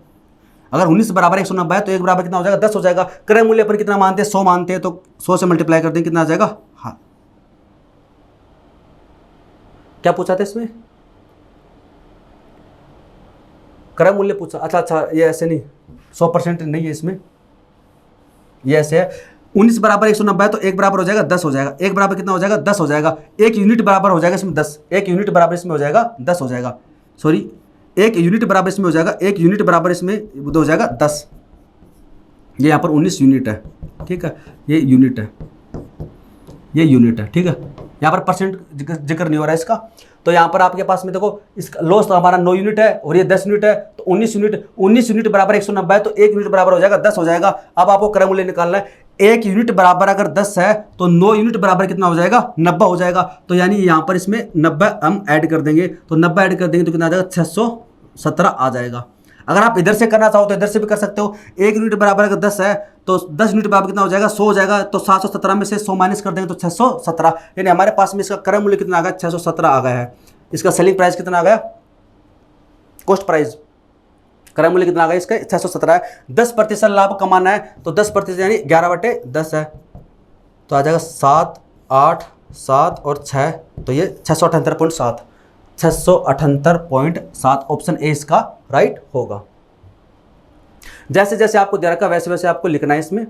अगर 19 बराबर 190 है तो 1 बराबर कितना हो जाएगा, 10 हो जाएगा। क्रय मूल्य पर कितना मानते हैं, 100 मानते हैं, तो 100 से मल्टीप्लाई कर दें कितना आ जाएगा। हाँ, क्या पूछा था इसमें, क्रय मूल्य पूछा। अच्छा, ये ऐसे नहीं, 100% नहीं है इसमें, ये ऐसे है। 19 बराबर 190 है तो 1 बराबर हो जाएगा 10 हो जाएगा। 1 बराबर कितना हो जाएगा, 10 हो जाएगा। 1 यूनिट बराबर हो जाएगा इसमें 10, 1 यूनिट बराबर इसमें हो जाएगा 10 हो जाएगा। सॉरी, 1 यूनिट बराबर इसमें हो जाएगा, 1 यूनिट बराबर इसमें हो जाएगा 10। ये यहाँ पर 19 यूनिट है, ठीक है, ये यूनिट है, ये यूनिट है, ठीक है। यहाँ पर परसेंट जिक्र नहीं हो रहा है इसका। तो यहाँ पर आपके पास में देखो, इसका लॉस तो हमारा 9 यूनिट है और ये 10 यूनिट है, तो 19 यूनिट बराबर 190 है तो 1 यूनिट बराबर हो जाएगा 10 हो जाएगा। अब आपको क्रय मूल्य निकालना है। 1 यूनिट बराबर अगर 10 है तो 9 यूनिट बराबर कितना हो जाएगा, 90 हो जाएगा। तो यानी यहाँ पर इसमें 90 हम ऐड कर देंगे, तो 90 ऐड कर देंगे तो कितना आ जाएगा, 617 आ जाएगा। अगर आप इधर से करना चाहो तो इधर से भी कर सकते हो। 1 यूनिट बराबर अगर 10 है तो 10 यूनिट बराबर कितना हो जाएगा, 100 हो जाएगा। तो 717 में से 100 माइनस कर देंगे तो 617, यानी हमारे पास में इसका क्रय मूल्य कितना आ गया, 617 आ गया है। इसका सेलिंग प्राइस कितना आ गया, कॉस्ट प्राइस, क्रय मूल्य कितना आ गया इसका, 617 है। 10% लाभ कमाना है तो 10% यानी 11/10 है, तो आ जाएगा 7, 8, 7 और 6, तो ये 678.7, 678.7 ऑप्शन ए इसका राइट होगा। जैसे जैसे आपको दे रखा वैसे वैसे आपको लिखना है इसमें।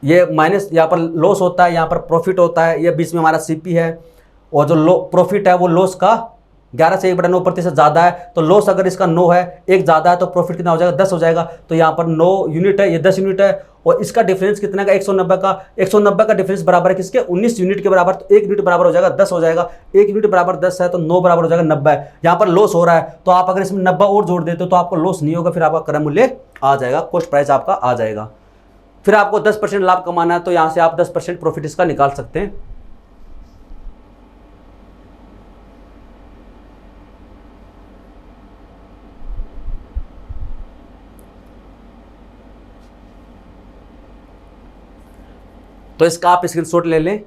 ये माइनस, यहाँ पर लॉस होता है, यहाँ पर प्रॉफिट होता है, ये बीच में हमारा सीपी है, और जो प्रॉफिट है वो लॉस का 11 से 1/9% ज़्यादा है। तो लॉस अगर इसका 9 है, 1 ज़्यादा है, तो प्रॉफिट कितना हो जाएगा, 10 हो जाएगा। तो यहाँ पर 9 यूनिट है, ये 10 यूनिट है, और इसका डिफरेंस कितना का, 190 का। 190 का डिफरेंस बराबर है किसके, 19 यूनिट के बराबर। तो 1 यूनिट बराबर हो जाएगा 10 हो जाएगा। 1 यूनिट बराबर 10 है तो 9 बराबर हो जाएगा 90। यहाँ पर लॉस हो रहा है तो आप अगर इसमें 90 और जोड़ देते हो तो आपको लॉस नहीं होगा, फिर आपका क्रय मूल्य आ जाएगा, कॉस्ट प्राइस आपका आ जाएगा। फिर आपको 10% लाभ कमाना है तो यहाँ से आप 10% प्रॉफिट इसका निकाल सकते हैं। तो इसका आप स्क्रीनशॉट ले लें।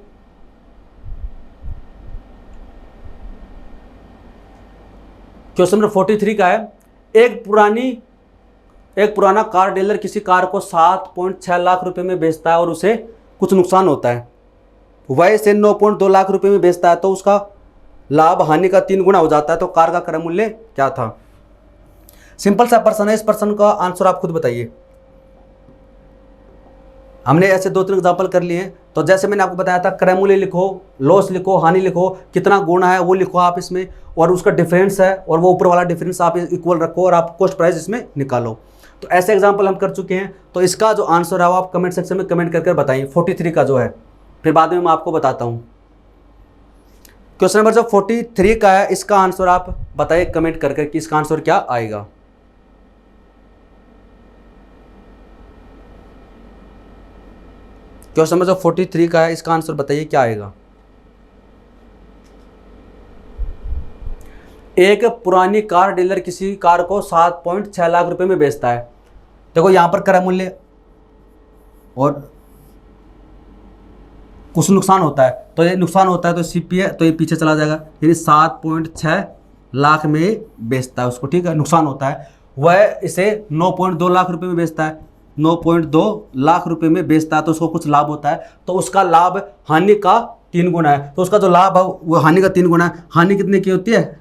क्वेश्चन नंबर 43 का है, एक पुराना कार डीलर किसी कार को 7.6 लाख रुपए में बेचता है और उसे कुछ नुकसान होता है। वह इसे 9.2 लाख रुपए में बेचता है तो उसका लाभ हानि का 3 गुना हो जाता है, तो कार का क्रय मूल्य क्या था? सिंपल सा प्रश्न है, इस प्रश्न का आंसर आप खुद बताइए। हमने ऐसे 2-3 एग्जाम्पल कर लिए हैं। तो जैसे मैंने आपको बताया था, क्रय मूल्य लिखो, लॉस लिखो, हानि लिखो, कितना गुना है वो लिखो आप इसमें, और उसका डिफरेंस है और वो ऊपर वाला डिफरेंस आप इक्वल रखो और आप कॉस्ट प्राइस इसमें निकालो। तो ऐसे एग्जाम्पल हम कर चुके हैं। तो इसका जो आंसर है वो आप कमेंट सेक्शन में कमेंट करके बताइए 43 का जो है, फिर बाद में मैं आपको बताता हूँ। क्वेश्चन नंबर जो 43 का है, इसका आंसर आप बताइए कमेंट करके कि इसका आंसर क्या आएगा। क्वेश्चन नंबर जो 43 का है, इसका आंसर बताइए क्या आएगा। एक पुरानी कार डीलर किसी कार को 7.6 लाख रुपए में बेचता है। देखो यहां पर क्रय मूल्य और कुछ नुकसान होता है, तो ये नुकसान होता है तो सीपी है, तो ये पीछे चला जाएगा, यानी 7.6 लाख में बेचता है उसको, ठीक है, नुकसान होता है। वह इसे 9.2 लाख रुपए में बेचता है, 9.2 लाख रुपए में बेचता है तो उसको कुछ लाभ होता है, तो उसका लाभ हानि का 3 गुना है। तो उसका जो लाभ है वो हानि का 3 गुना है। हानि कितने की होती है?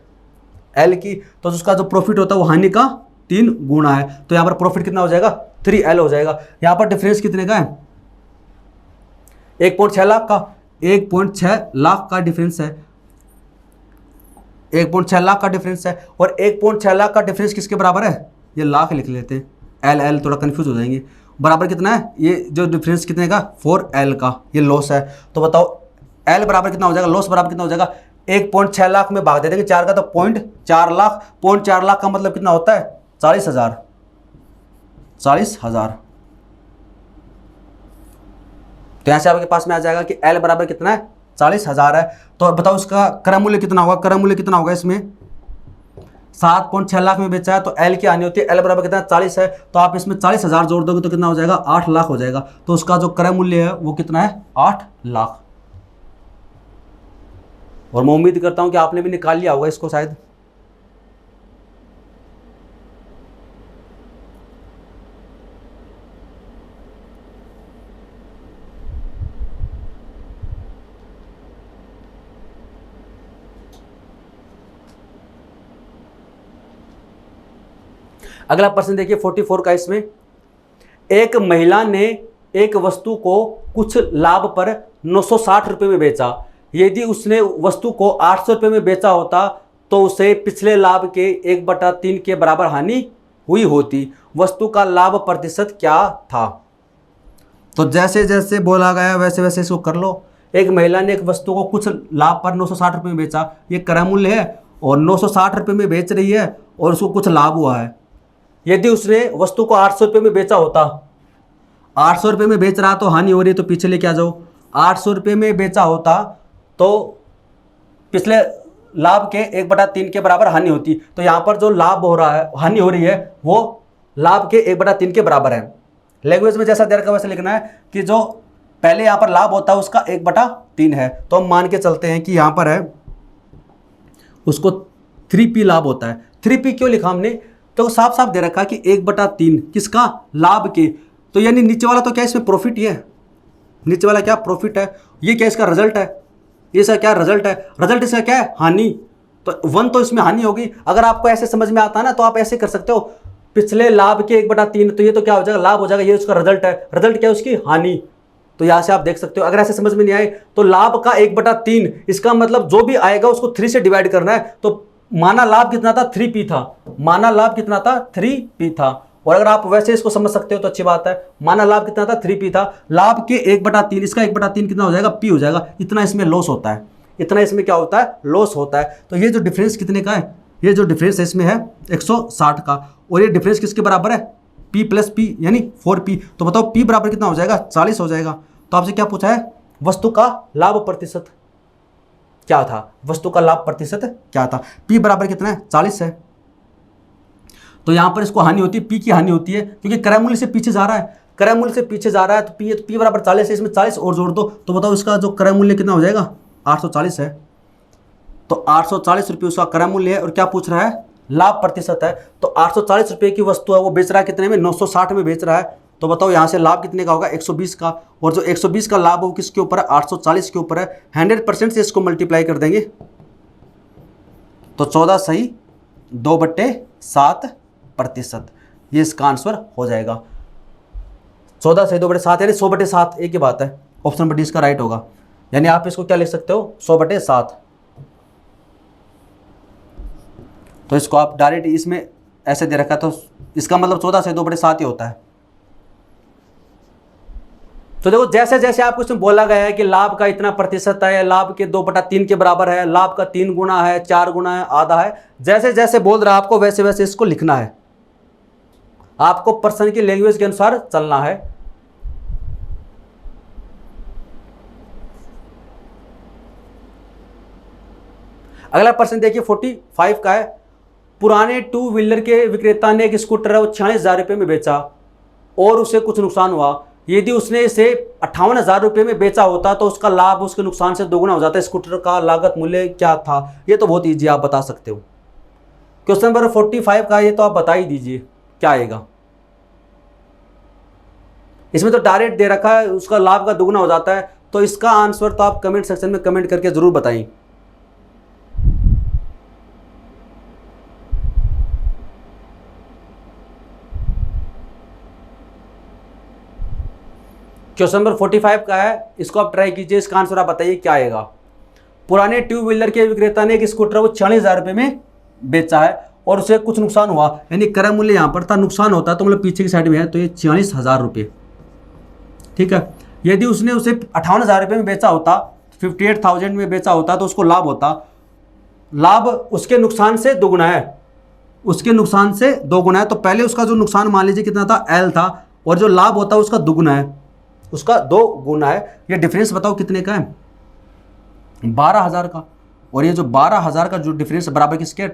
एल की। तो उसका जो प्रॉफिट होता है वो हानि का 3 गुना है। तो यहाँ पर प्रॉफिट कितना हो जाएगा? 3L हो जाएगा। यहाँ पर डिफरेंस कितने का है? 1.6 लाख का, 1.6 लाख का डिफरेंस है, 1.6 लाख का डिफरेंस है। और 1.6 लाख का डिफरेंस किसके बराबर है? ये लाख लिख लेते हैं, एल थोड़ा कंफ्यूज हो जाएंगे। बराबर कितना है? ये जो डिफरेंस कितने का? 4L का। ये लॉस है, तो बताओ L बराबर कितना हो जाएगा, लॉस बराबर कितना हो जाएगा? 1.6 लाख में भाग दे देंगे 4 का, तो 0.4 लाख। 0.4 लाख का मतलब कितना होता है? 40,000। 40,000। तो यहाँ से आपके पास में आ जाएगा कि L बराबर कितना है? 40,000 है। तो बताओ इसका क्रय मूल्य कितना होगा? क्रय मूल्य कितना होगा इसमें? 7.6 लाख में बेचा है तो L की हानि होती है, L बराबर कितना? 40 है। तो आप इसमें 40,000 जोड़ दोगे तो कितना हो जाएगा? 8 लाख हो जाएगा। तो उसका जो क्रय मूल्य है वो कितना है? 8 लाख। और मैं उम्मीद करता हूं कि आपने भी निकाल लिया होगा इसको शायद। अगला प्रश्न देखिए 44 का। इसमें एक महिला ने एक वस्तु को कुछ लाभ पर 960 रुपये में बेचा। यदि उसने वस्तु को 800 रुपये में बेचा होता तो उसे पिछले लाभ के 1/3 के बराबर हानि हुई होती। वस्तु का लाभ प्रतिशत क्या था? तो जैसे जैसे बोला गया वैसे वैसे इसको कर लो। एक महिला ने एक वस्तु को कुछ लाभ पर 960 रुपये में बेचा, ये क्रय मूल्य है, और 960 रुपये में बेच रही है और उसको कुछ लाभ हुआ है। यदि उसने वस्तु को 800 रुपये में बेचा होता, 800 रुपये में बेच रहा तो हानि हो रही है, तो पीछे लेके आ जाओ। 800 रुपये में बेचा होता तो पिछले लाभ के 1/3 के बराबर हानि होती। तो यहाँ पर जो लाभ हो रहा है, हानि हो रही है, वो लाभ के 1/3 के बराबर है। लैंग्वेज में जैसा दे रखा है वैसे लिखना है कि जो पहले यहाँ पर लाभ होता है उसका 1/3 है। तो हम मान के चलते हैं कि यहाँ पर है उसको 3P लाभ होता है। 3P क्यों लिखा हमने? तो साफ साफ दे रखा कि 1/3 किसका? लाभ के। तो यानी नीचे वाला तो क्या इसमें प्रॉफिट ही है, नीचे वाला क्या? प्रॉफिट है। ये क्या इसका रिजल्ट है? ये इसका क्या रिजल्ट है? रिजल्ट इसका क्या है? हानि। तो 1 तो इसमें हानि होगी। अगर आपको ऐसे समझ में आता है ना तो आप ऐसे कर सकते हो, पिछले लाभ के 1/3, तो ये तो क्या हो जाएगा? लाभ हो जाएगा। ये उसका रिजल्ट है। रिजल्ट क्या है? उसकी हानि। तो यहाँ से आप देख सकते हो। अगर ऐसे समझ में नहीं आए तो लाभ का 1/3, इसका मतलब जो भी आएगा उसको 3 से डिवाइड करना है। तो माना लाभ कितना था? 3P था। माना लाभ कितना था? 3P था। और अगर आप वैसे इसको समझ सकते हो तो अच्छी बात है। माना लाभ कितना था? 3P था। लाभ के 1/3, इसका 1/3 कितना हो जाएगा? P हो जाएगा। इतना इसमें लॉस होता है, इतना इसमें क्या होता है? लॉस होता है। तो ये जो डिफरेंस कितने का है? ये जो डिफरेंस है इसमें है 160 का। और ये डिफरेंस किसके बराबर है? P + P यानी 4P। तो बताओ P बराबर कितना हो जाएगा? 40 हो जाएगा। तो आपसे क्या पूछा है? वस्तु का लाभ प्रतिशत क्या था? वस्तु का लाभ प्रतिशत क्या था? P बराबर कितना है? 40 है। तो यहां पर इसको हानि होती है, P की हानि होती है क्योंकि क्रय मूल्य से पीछे जा रहा है। क्रय मूल्य से पीछे जा रहा है, तो पी बराबर 40 है, इसमें 40 और जोड़ दो, तो बताओ इसका जो क्रय मूल्य कितना हो जाएगा, 840 है। तो 840 रुपये उसका क्रय मूल्य है, और क्या पूछ रहा है, लाभ प्रतिशत है। तो 840 रुपये की वस्तु है, वो बेच रहा है कितने में, 960 में बेच रहा है। तो बताओ यहाँ से लाभ कितने का होगा, 120 का, और जो 120 का लाभ है वो किसके ऊपर है, 840 के ऊपर है। 100% से इसको मल्टीप्लाई कर देंगे, तो 14 सही 2/7%, ये इसका आंसर हो जाएगा। 14 सही 2/7 यानी 100/7, एक ही बात है, ऑप्शन नंबर डी इसका राइट होगा। यानी आप इसको क्या लिख सकते हो, 100/7। तो इसको आप डायरेक्ट इसमें ऐसे दे रखा है, तो इसका मतलब 14 से 2/7 ही होता है। तो देखो जैसे जैसे आपको इसमें बोला गया है कि लाभ का इतना प्रतिशत है, लाभ के 2/3 के बराबर है, लाभ का 3 गुना है, 4 गुना है, आधा है, जैसे जैसे बोल रहा है आपको वैसे वैसे इसको लिखना है। आपको पर्सन की लैंग्वेज के अनुसार चलना है। अगला प्रश्न देखिए 45 का है। पुराने 2 व्हीलर के विक्रेता ने एक स्कूटर है वो 46,000 रुपये में बेचा और उसे कुछ नुकसान हुआ। यदि उसने इसे 58,000 रुपये में बेचा होता तो उसका लाभ उसके नुकसान से दोगुना हो जाता। स्कूटर का लागत मूल्य क्या था? ये तो बहुत ईजी, आप बता सकते हो। क्वेश्चन नंबर 45 का ये तो आप बता ही दीजिए क्या आएगा। इसमें तो डायरेक्ट दे रखा है उसका लाभ का दोगुना हो जाता है, तो इसका आंसर तो आप कमेंट सेक्शन में कमेंट करके जरूर बताइए। क्वेश्चन नंबर 45 का है, इसको आप ट्राई कीजिए, इसका आंसर आप बताइए क्या आएगा। पुराने 2 व्हीलर के विक्रेता ने एक स्कूटर वो 46,000 रुपये में बेचा है और उसे कुछ नुकसान हुआ, यानी क्रय मूल्य यहाँ पर था, नुकसान होता है तो मतलब पीछे की साइड में है, तो ये 46,000 रुपये, ठीक है। यदि उसने उसे 58,000 रुपये में बेचा होता, 58,000 में बेचा होता तो उसको लाभ होता। लाभ उसके नुकसान से दोगुना है, उसके नुकसान से दोगुना है, तो पहले उसका जो नुकसान मान लीजिए कितना था, L था, और जो लाभ होता है उसका दुगुना है, उसका 2 गुना है। ये डिफरेंस बताओ कितने का है, 12,000 का। और ये जो 12,000 का जो डिफरेंस बराबर किसके,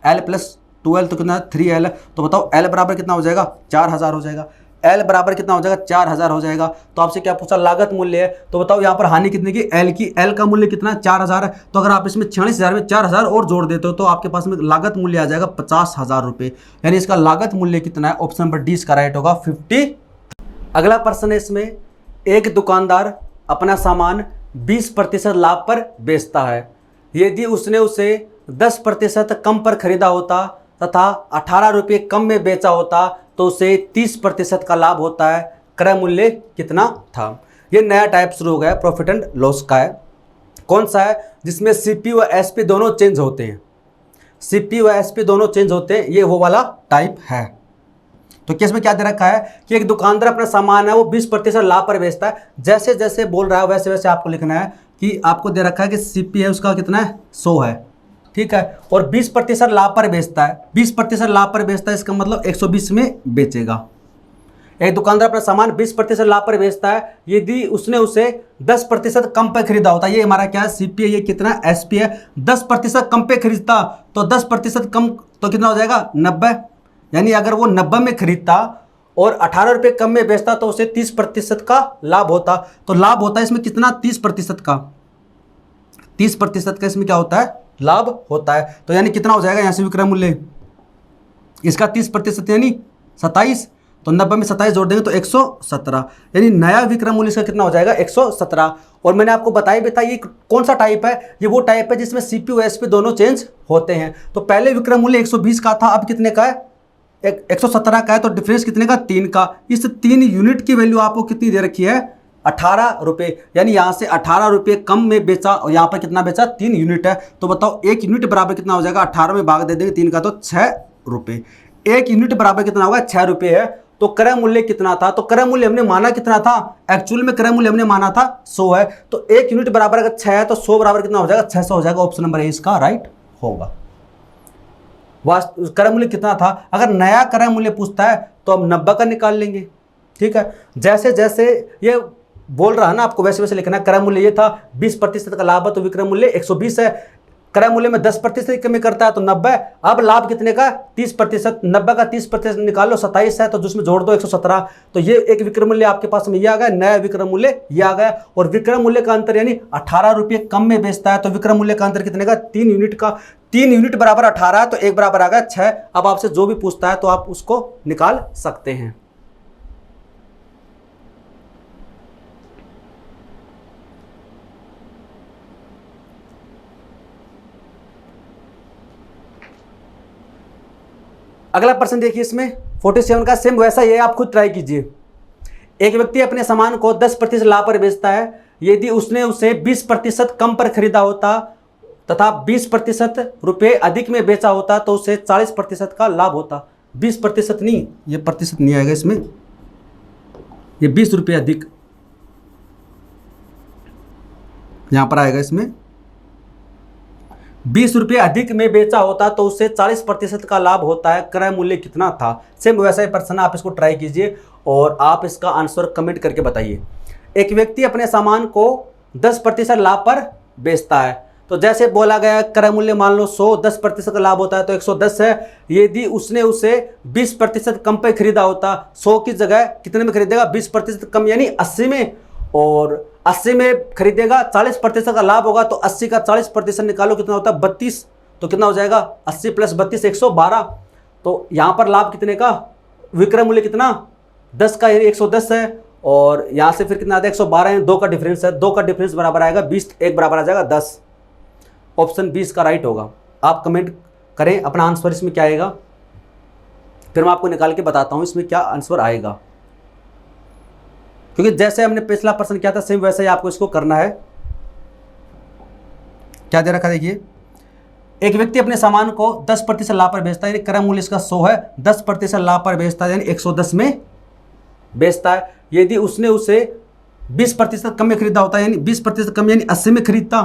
L + 2L, तो कितना 3L है। तो बताओ L बराबर कितना हो जाएगा, 4,000 हो जाएगा। L बराबर कितना हो जाएगा, 4,000 हो जाएगा। तो आपसे क्या पूछा, लागत मूल्य है, तो बताओ यहाँ पर हानि कितने की, L की। L का मूल्य कितना, 4,000 है। तो अगर आप इसमें 46,000 में 4,000 और जोड़ देते हो तो आपके पास में लागत मूल्य आ जाएगा 50,000 रुपये। यानी इसका लागत मूल्य कितना है, ऑप्शन नंबर डी इसका राइट होगा, 50। अगला प्रश्न है, इसमें एक दुकानदार अपना सामान 20% लाभ पर बेचता है। यदि उसने उसे 10% कम पर खरीदा होता तथा 18 रुपये कम में बेचा होता तो उसे 30% का लाभ होता है। क्रय मूल्य कितना था? ये नया टाइप शुरू हो गया, प्रॉफिट एंड लॉस का है। कौन सा है? जिसमें सीपी व एसपी दोनों चेंज होते हैं। सीपी व एसपी दोनों चेंज होते हैं, ये वो वाला टाइप है। तो केस में क्या दे रखा है कि एक दुकानदार अपना सामान है वो 20% लाभ पर बेचता है। जैसे जैसे बोल रहा है वैसे वैसे आपको लिखना है कि आपको दे रखा है कि सीपी है उसका कितना है, 100 है, ठीक है, और 20% लाभ पर बेचता है। 20% लाभ पर बेचता है, इसका मतलब 120 में बेचेगा। एक दुकानदार अपना सामान 20% लाभ पर बेचता है। यदि उसने उसे 10% कम पे खरीदा होता, ये हमारा क्या है, सीपी है, ये कितना एसपी है। 10% कम पे खरीदता तो 10% कम तो कितना हो जाएगा, 90। यानी अगर वो 90 में खरीदता और 18 रुपये कम में बेचता तो उसे 30% का लाभ होता। तो लाभ होता है इसमें कितना, 30% का। 30% का इसमें क्या होता है, लाभ होता है। तो यानी कितना हो जाएगा यहाँ से विक्रय मूल्य, इसका 30% यानी 27, तो 90 में 27 जोड़ देंगे तो 117, यानी नया विक्रय मूल्य इसका कितना हो जाएगा, 117। और मैंने आपको बताया भी था ये कौन सा टाइप है, ये वो टाइप है जिसमें सीपी और एसपी दोनों चेंज होते हैं। तो पहले विक्रय मूल्य 120 का था, अब कितने का है, 117 का है। तो डिफरेंस कितने का, 3 का। इस 3 यूनिट की वैल्यू आपको कितनी दे रखी है, 18 रुपये। यानी यहाँ से 18 रुपये कम में बेचा और यहाँ पर कितना बेचा, 3 यूनिट है। तो बताओ 1 यूनिट बराबर कितना हो जाएगा, 18 में भाग दे देंगे 3 का तो 6 रुपये। 1 यूनिट बराबर कितना होगा, 6 रुपये है। तो क्रय मूल्य कितना था, तो क्रय मूल्य हमने माना कितना था, एक्चुअल में क्रय मूल्य हमने माना था 100 है। तो 1 यूनिट बराबर अगर 6 है तो 100 बराबर कितना हो जाएगा, 600 हो जाएगा। ऑप्शन नंबर ए इसका राइट होगा। क्रय मूल्य कितना था, अगर नया क्रय मूल्य पूछता है तो हम 90 का निकाल लेंगे, ठीक है। जैसे जैसे ये बोल रहा है ना आपको वैसे वैसे लिखना है। क्रय मूल्य ये था, 20% का लाभ है तो विक्रय मूल्य 120 है। क्रय मूल्य में 10% की कमी करता है तो 90। अब लाभ कितने का 30%, 90 का 30% निकालो 27 है, तो जिसमें जोड़ दो 117। तो ये एक विक्रय मूल्य आपके पास में ये आ गया, नया विक्रय मूल्य ये आ गया। और विक्रय मूल्य का अंतर यानी 18 रुपये कम में बेचता है तो विक्रय मूल्य का अंतर कितने का 3 यूनिट का। 3 यूनिट बराबर 18, तो 1 बराबर आ गया 6। अब आपसे जो भी पूछता है तो आप उसको निकाल सकते हैं। अगला प्रश्न देखिए, इसमें 47 का सेम वैसा ही है, आप खुद ट्राई कीजिए। एक व्यक्ति अपने सामान को 10% लाभ पर बेचता है। यदि उसने उसे 20% कम पर खरीदा होता तथा 20% रुपये अधिक में बेचा होता तो उसे 40% का लाभ होता। 20% नहीं, ये प्रतिशत नहीं आएगा इसमें, ये 20 रुपये अधिक यहां पर आएगा। इसमें 20 रुपये अधिक में बेचा होता तो उससे 40% का लाभ होता है। क्रय मूल्य कितना था? सेम वैसा ही प्रश्न, आप इसको ट्राई कीजिए और आप इसका आंसर कमेंट करके बताइए। एक व्यक्ति अपने सामान को 10% लाभ पर बेचता है। तो जैसे बोला गया क्रय मूल्य मान लो 100, 10% का लाभ होता है तो 110 है। यदि उसने उसे 20% कम पे खरीदा होता, 100 की जगह कितने में खरीदेगा 20% कम यानी 80 में, और 80 में खरीदेगा, 40% का लाभ होगा तो 80 का 40% निकालो कितना होता है 32। तो कितना हो जाएगा 80 + 32 112। तो यहाँ पर लाभ कितने का, विक्रय मूल्य कितना 10 का 110 है, और यहाँ से फिर कितना आता है 112 है, 2 का डिफरेंस है, 2 का डिफरेंस बराबर आएगा 20, 1 बराबर आ जाएगा 10। ऑप्शन 20 का राइट होगा। आप कमेंट करें अपना आंसर इसमें क्या आएगा, फिर मैं आपको निकाल के बताता हूँ इसमें क्या आंसर आएगा। क्योंकि जैसे हमने पिछला प्रश्न किया था सेम वैसे ही आपको इसको करना है। क्या दे रखा देखिए, एक व्यक्ति अपने सामान को 10% लाभ पर बेचता है, यानी क्रय मूल्य इसका 100 है, 10% लाभ पर बेचता है यानी 110 में बेचता है। यदि उसने उसे 20% कम में खरीदा होता है, यानी 20% कम यानी 80 में खरीदता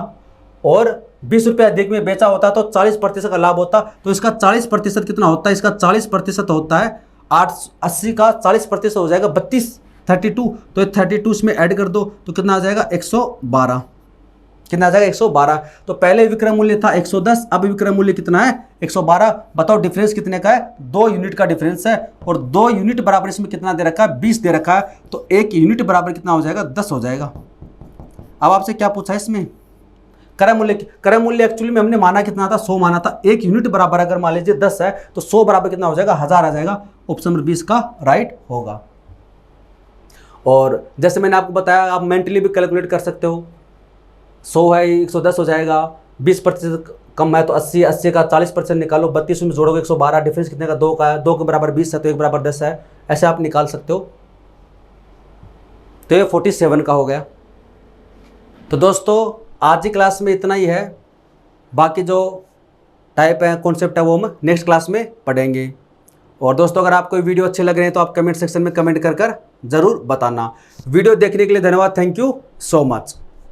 और 20 रुपये अधिक में बेचा होता तो 40% का लाभ होता। तो इसका 40% कितना होता है, इसका 40% होता है 80 का 40% हो जाएगा 32। तो 32 इसमें ऐड कर दो तो कितना आ जाएगा 112। कितना आ जाएगा 112। तो पहले विक्रय मूल्य था 110, अब विक्रय मूल्य कितना है 112। बताओ डिफरेंस कितने का है, 2 यूनिट का डिफरेंस है, और 2 यूनिट बराबर इसमें कितना दे रखा है 20 दे रखा है, तो 1 यूनिट बराबर कितना हो जाएगा 10 हो जाएगा। अब आपसे क्या पूछा है इसमें क्रय मूल्य एक्चुअली में हमने माना कितना था 100 माना था। 1 यूनिट बराबर अगर मान लीजिए 10 है तो 100 बराबर कितना हो जाएगा 1000 आ जाएगा। ऑप्शन नंबर 20 का राइट होगा। और जैसे मैंने आपको बताया आप मेंटली भी कैलकुलेट कर सकते हो। 100 है 110 हो जाएगा, 20% कम है तो 80 का 40% निकालो, 32 में जोड़ोगे 112, डिफरेंस कितने का 2 का है, 2 के बराबर 20 है तो 1 बराबर 10 है, ऐसे आप निकाल सकते हो। तो ये 47 का हो गया। तो दोस्तों आज की क्लास में इतना ही है, बाकी जो टाइप है कॉन्सेप्ट है वो हम नेक्स्ट क्लास में पढ़ेंगे। और दोस्तों अगर आपको वीडियो अच्छे लग रहे हैं तो आप कमेंट सेक्शन में कमेंट कर ज़रूर बताना। वीडियो देखने के लिए धन्यवाद, थैंक यू सो मच।